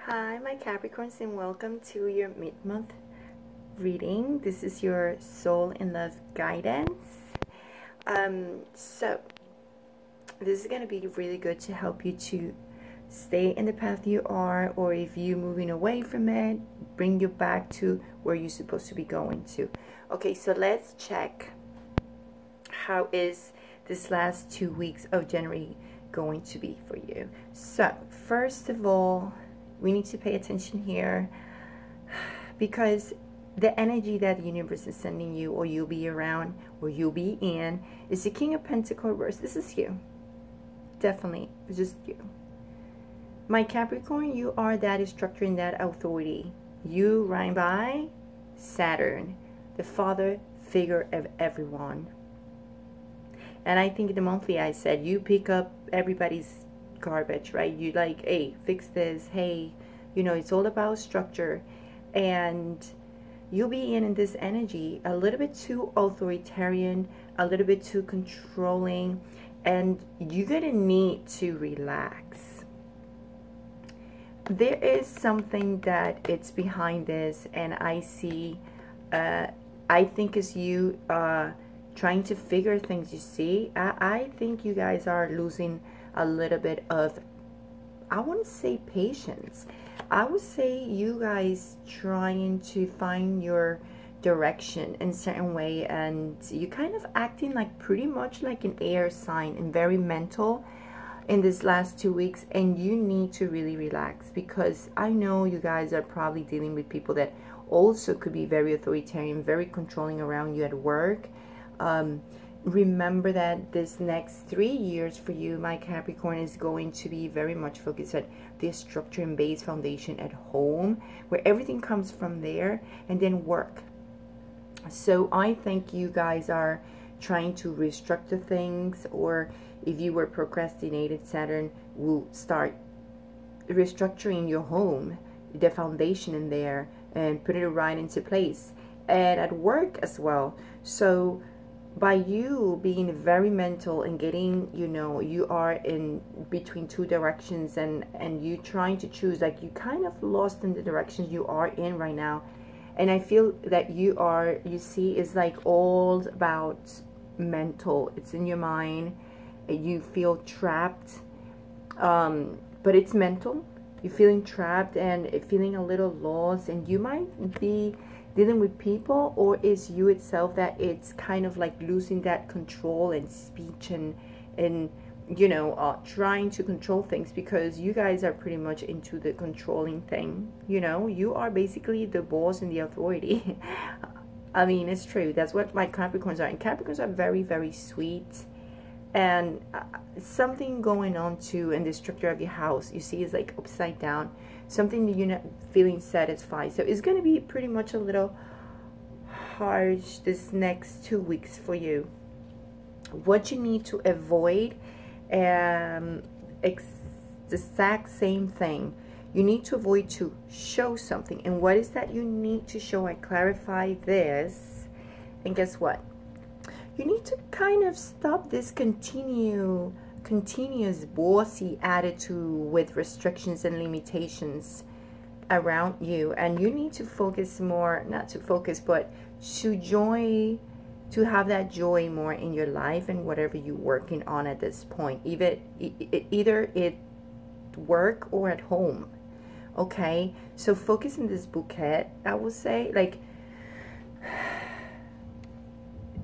Hi, my Capricorns, and welcome to your mid-month reading. This is your soul and love guidance. So this is going to be really good to help you to stay in the path you are, or if you're moving away from it, bring you back to where you're supposed to be going to. Okay, so let's check how is this last 2 weeks of January going to be for you. So first of all, we need to pay attention here because the energy that the universe is sending you, or you'll be around, or you'll be in, is the King of Pentacles reverse. This is you. Definitely, just you. My Capricorn, you are that structure and that authority. You rhyme by Saturn, the father figure of everyone. And I think the monthly I said, you pick up everybody's garbage, right? You like, hey, fix this, hey, you know, it's all about structure. And you'll be in this energy a little bit too authoritarian, a little bit too controlling, and you're gonna need to relax. There is something that it's behind this, and I see I think it's you trying to figure things. You see, I think you guys are losing a little bit of, I wouldn't say patience, I would say you guys trying to find your direction in a certain way, and you kind of acting like pretty much like an air sign and very mental in this last 2 weeks, and you need to really relax, because I know you guys are probably dealing with people that also could be very authoritarian, very controlling around you at work. Remember that this next 3 years for you, my Capricorn, is going to be very much focused at this structure and base foundation at home, where everything comes from there, and then work. So I think you guys are trying to restructure things, or if you were procrastinated, Saturn will start restructuring your home, the foundation in there, and put it right into place, and at work as well. So by you being very mental and getting, you know, you are in between two directions, and you trying to choose, like you kind of lost in the directions you are in right now. And I feel that you are, you see, it's like all about mental. It's in your mind. You feel trapped, but it's mental. You're feeling trapped and feeling a little lost, and you might be dealing with people, or is you itself that it's kind of like losing that control and speech and you know, trying to control things, because you guys are pretty much into the controlling thing. You know, you are basically the boss and the authority. I mean, it's true. That's what my Capricorns are, and Capricorns are very, very sweet. And something going on too in the structure of your house, you see, is like upside down, something that you're not feeling satisfied. So it's going to be pretty much a little harsh this next 2 weeks for you. What you need to avoid, the exact same thing. You need to avoid to show something. And what is that you need to show? I clarify this. And guess what? You need to kind of stop this continuous bossy attitude with restrictions and limitations around you. And you need to focus more, not to focus, but to have that joy more in your life and whatever you're working on at this point, either at work or at home. Okay, so focus in this bouquet, I would say, like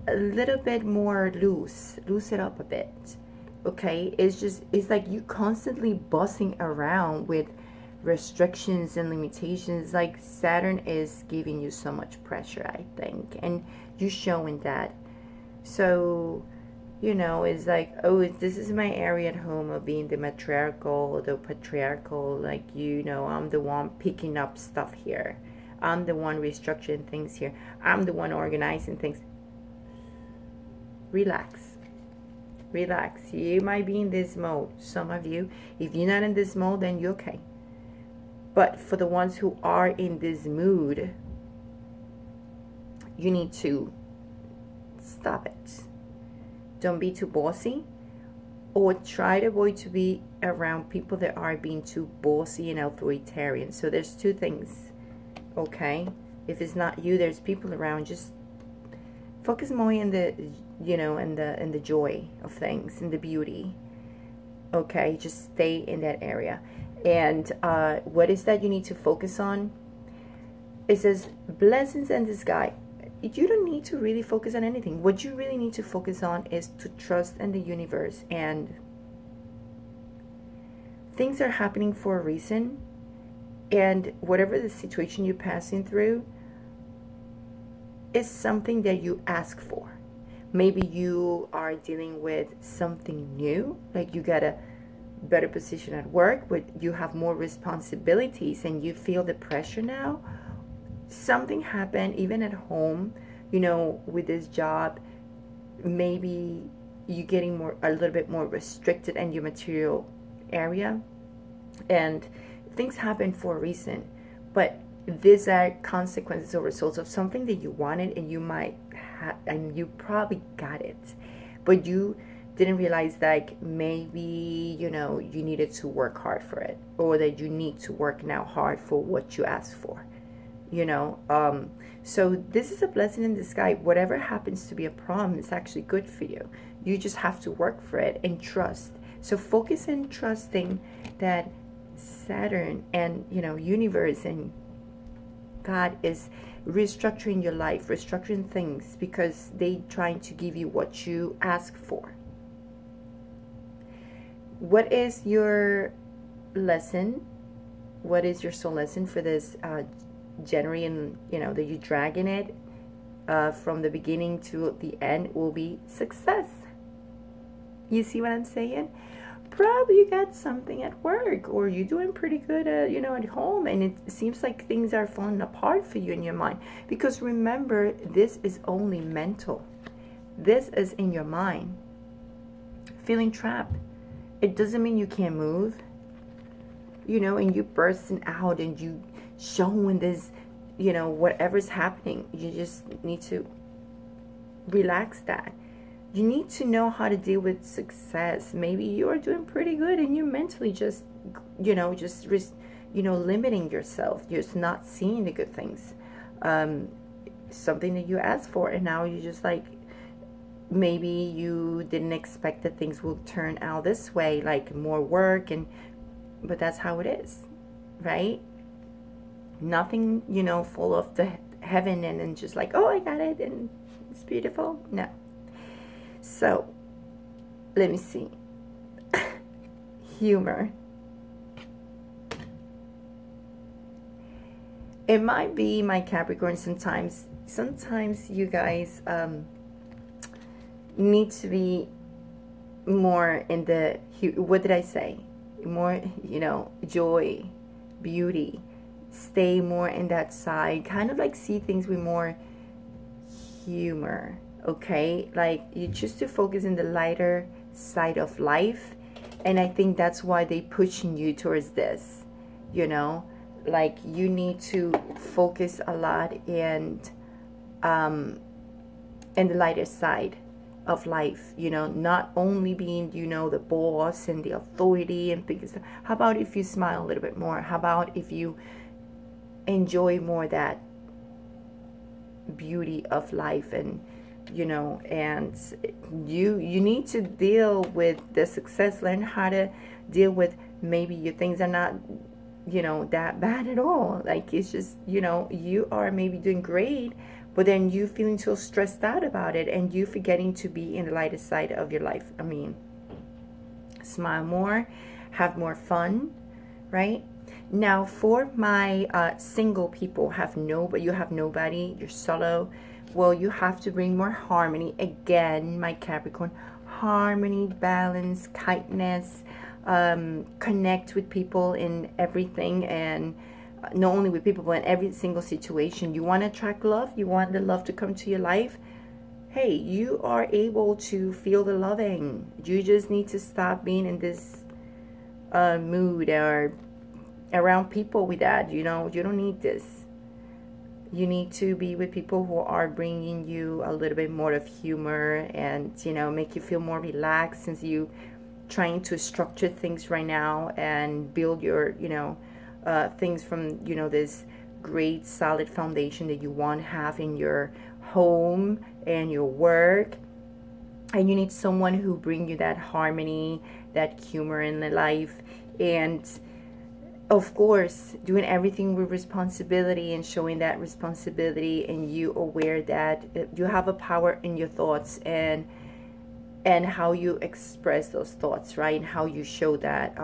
a little bit more loose it up a bit. Okay, it's like you constantly buzzing around with restrictions and limitations. Like Saturn is giving you so much pressure, I think, and you're showing that. So, you know, it's like, oh, this is my area at home of being the matriarchal, the patriarchal, like, you know, I'm the one picking up stuff here, I'm the one restructuring things here, I'm the one organizing things. Relax. Relax. You might be in this mode. Some of you, if you're not in this mode, then you're okay. But for the ones who are in this mood, you need to stop it. Don't be too bossy, or try to avoid to be around people that are being too bossy and authoritarian. So there's two things, okay? If it's not you, there's people around. Just focus more in the, you know, in the joy of things, in the beauty. Okay, just stay in that area. And what is that you need to focus on? It says blessings in disguise. You don't need to really focus on anything. What you really need to focus on is to trust in the universe, and things are happening for a reason. And whatever the situation you're passing through is something that you ask for. Maybe you are dealing with something new, like you got a better position at work, but you have more responsibilities and you feel the pressure now. Something happened even at home, you know, with this job. Maybe you're getting a little bit more restricted in your material area, and things happen for a reason. But these are consequences or results of something that you wanted, and you might have, and you probably got it, but you didn't realize, like, maybe, you know, you needed to work hard for it, or that you need to work now hard for what you asked for, you know. So this is a blessing in disguise. Whatever happens to be a problem is actually good for you. You just have to work for it and trust. So focus in trusting that Saturn and, you know, universe and God is restructuring your life, restructuring things, because they trying to give you what you ask for. What is your lesson? What is your soul lesson for this January, and, you know, that you're dragging it from the beginning to the end will be success. You see what I'm saying? Probably you got something at work, or you're doing pretty good, you know, at home, and it seems like things are falling apart for you in your mind. Because remember, this is only mental. This is in your mind. Feeling trapped. It doesn't mean you can't move, you know, and you bursting out and you showing this, you know, whatever's happening. You just need to relax that. You need to know how to deal with success. Maybe you are doing pretty good and you're mentally just, you know, limiting yourself. You're just not seeing the good things. Something that you asked for, and now you're just like, maybe you didn't expect that things will turn out this way, like more work, but that's how it is, right? Nothing, you know, full of the heaven and then just like, oh, I got it and it's beautiful. No. So, let me see. Humor. It might be my Capricorn sometimes. Sometimes you guys need to be more in the, what did I say? More, you know, joy, beauty. Stay more in that side. Kind of like see things with more humor. Okay, like you just to focus in the lighter side of life, and I think that's why they pushing you towards this, you know, like you need to focus a lot in the lighter side of life, you know, not only being, you know, the boss and the authority and things. How about if you smile a little bit more? How about if you enjoy more that beauty of life, and you know, and you need to deal with the success. Learn how to deal with maybe your things are not, you know, that bad at all. Like it's just, you know, you are maybe doing great, but then you feeling so stressed out about it, and you forgetting to be in the lighter side of your life. I mean, smile more, have more fun, right? Now for my single people, you have nobody, you're solo. Well, you have to bring more harmony. Again, my Capricorn, harmony, balance, kindness, connect with people in everything, and not only with people, but in every single situation. You want to attract love, you want the love to come to your life. Hey, you are able to feel the loving. You just need to stop being in this mood or around people with that. You know, you don't need this. You need to be with people who are bringing you a little bit more of humor and, you know, make you feel more relaxed, since you trying to structure things right now and build your, you know, things from, you know, this great solid foundation that you want to have in your home and your work. And you need someone who bring you that harmony, that humor in the life, and of course doing everything with responsibility and showing that responsibility, and you aware that you have a power in your thoughts and how you express those thoughts, right? And how you show that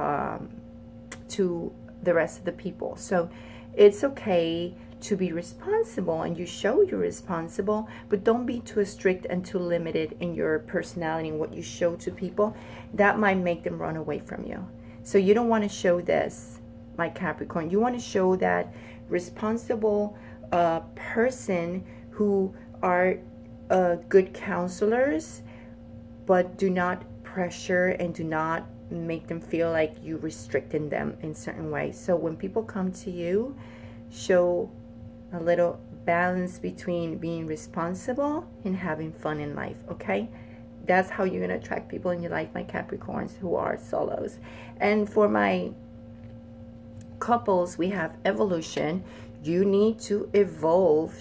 to the rest of the people. So it's okay to be responsible, and you show you're responsible, but don't be too strict and too limited in your personality and what you show to people. That might make them run away from you. So you don't want to show this, my Capricorn. You want to show that responsible person who are good counselors, but do not pressure and do not make them feel like you restricting them in certain ways. So when people come to you, show a little balance between being responsible and having fun in life, okay? That's how you're going to attract people in your life, my Capricorns, who are solos. And for my couples, we have evolution. You need to evolve,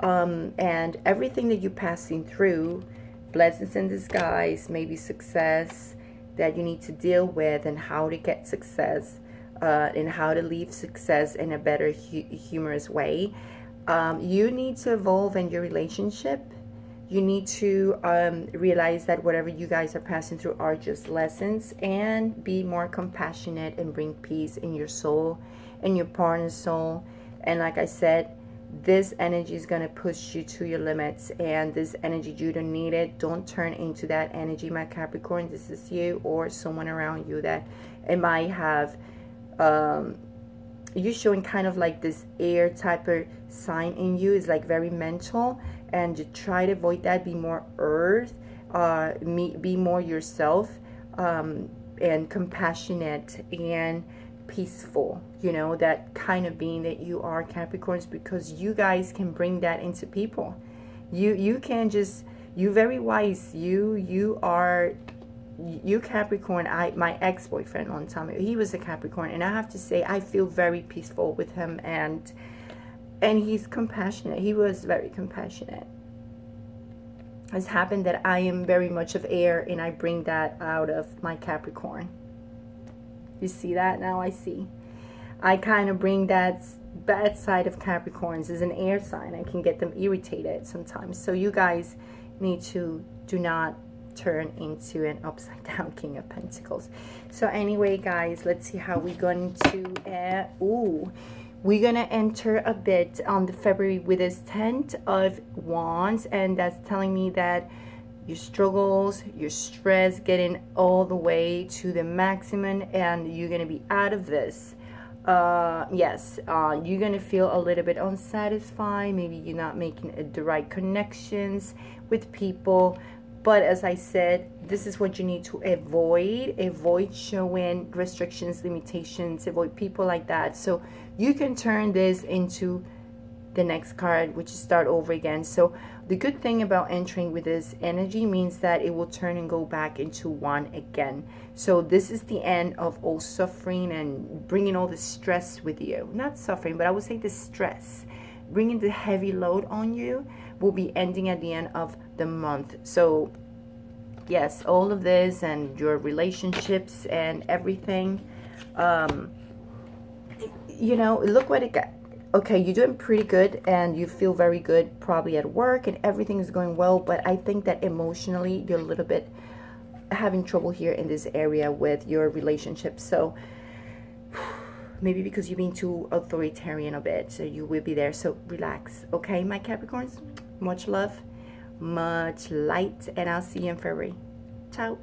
and everything that you're passing through, blessings in disguise, maybe success that you need to deal with, and how to get success, and how to leave success in a better humorous way. You need to evolve in your relationship. You need to realize that whatever you guys are passing through are just lessons, and be more compassionate and bring peace in your soul and your partner's soul. And like I said, this energy is going to push you to your limits, and this energy, you don't need it. Don't turn into that energy, my Capricorn. This is you or someone around you that it might have you showing kind of like this air type of sign in you. Is like very mental, and you try to avoid that. Be more earth, be more yourself, and compassionate and peaceful, you know, that kind of being that you are, Capricorns, because you guys can bring that into people. You can just, you very wise. You Capricorn. My ex-boyfriend one time, he was a Capricorn, and I have to say I feel very peaceful with him, and he's compassionate. He was very compassionate. It's happened that I am very much of air, and I bring that out of my Capricorn. You see that? Now I see. I kind of bring that bad side of Capricorns. As an air sign, I can get them irritated sometimes. So you guys need to do not turn into an upside down King of Pentacles. So anyway, guys, let's see how we're going to we're gonna enter a bit on the February with this 10 of Wands, and that's telling me that your struggles, your stress getting all the way to the maximum, and you're gonna be out of this. Yes, you're gonna feel a little bit unsatisfied. Maybe you're not making the right connections with people. But as I said, this is what you need to avoid. Avoid showing restrictions, limitations, avoid people like that. So you can turn this into the next card, which is start over again. So the good thing about entering with this energy means that it will turn and go back into one again. So this is the end of all suffering and bringing all the stress with you. Not suffering, but I would say the stress. Bringing the heavy load on you will be ending at the end of the month. So yes, all of this and your relationships and everything, you know, look what it got. Okay, you're doing pretty good and you feel very good probably at work and everything is going well, but I think that emotionally you're a little bit having trouble here in this area with your relationship. So maybe because you're being too authoritarian a bit, so you will be there. So relax, okay, my Capricorns? Much love, much light, and I'll see you in February. Ciao.